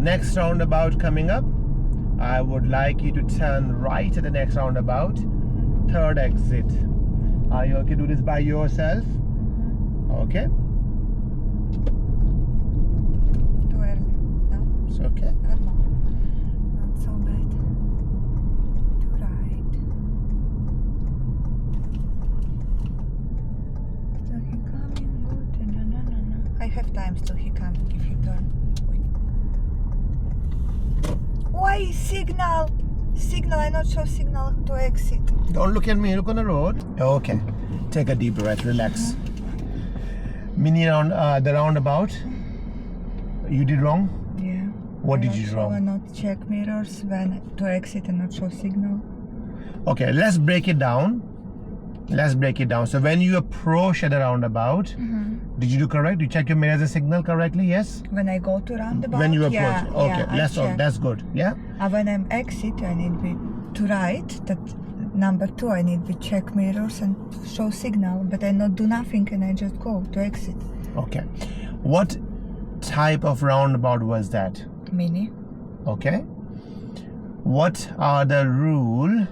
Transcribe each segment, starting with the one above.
Next roundabout coming up. I would like you to turn right at the next roundabout. Third exit. Are you okay to do this by yourself? Okay. Too early. No? It's okay. Not so bad. Too right. Still he coming? Good. No. I have time still he come if he turn. Why signal? Signal, I not show signal to exit. Don't look at me, look on the road. Okay. Take a deep breath, relax. Mini round, the roundabout. You did wrong? Yeah. What I did not you do show wrong? and not check mirrors when to exit and not show signal. Okay, let's break it down. So when you approach at the roundabout, did you do correct? You check your mirrors and signal correctly? Yes? When I go to roundabout, When you approach. yeah, Okay, yeah, I check. that's good. Yeah? And when I'm exit, I need be to right. That number 2, I need be check mirrors and show signal. But I not do nothing and I just go to exit. Okay. What type of roundabout was that? Mini. Okay. What are the rule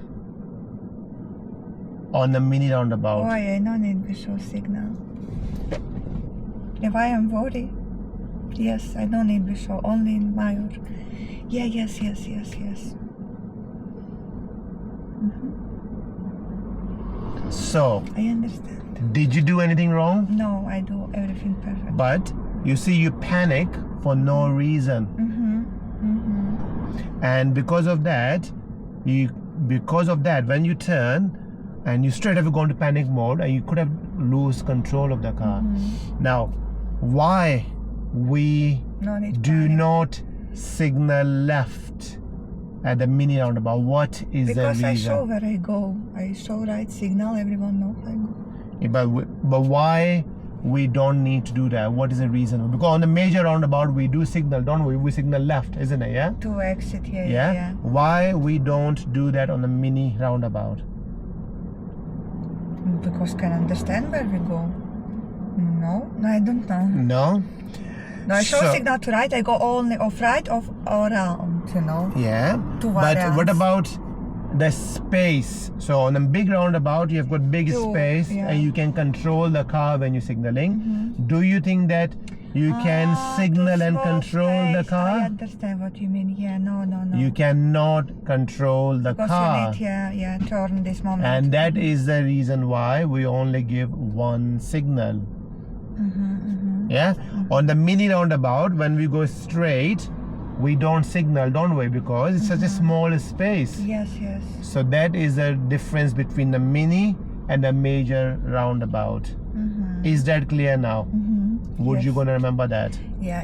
on the mini roundabout? Why I no need be show signal. If I am worried, yes, I don't need be show only in Mayor. Yeah, yes. So, I understand. did you do anything wrong? No, I do everything perfect. But you see, you panic for no reason, and because of that, when you turn and you straight away go into panic mode, and you could have lose control of the car. Now, why we No need do panic. not signal left at the mini roundabout? What is Because the I reason? show where I go. I show right signal, everyone knows I go. Yeah, but why we don't need to do that? What is the reason? Because on the major roundabout we do signal, don't we? We signal left, isn't it? Yeah. To exit, Yeah. yeah. Why we don't do that on the mini roundabout? Because can understand where we go. No, I don't know. No. No, I show So- signal to right. I go only off right, off or around. You know. Yeah. To But variants. what about the space? So on a big roundabout, you've got big Two, space, yeah. and you can control the car when you're signaling. Do you think that you can signal too and small control the space. I car? understand what you mean. Yeah, no. You cannot control the Because car. you need, yeah, turn this moment. And that is the reason why we only give one signal. Yeah. On the mini roundabout, when we go straight, we don't signal, don't we? Because it's such a small space. Yes. So that is the difference between the mini and the major roundabout. Is that clear now? Would you Yes. gonna remember that? Yeah.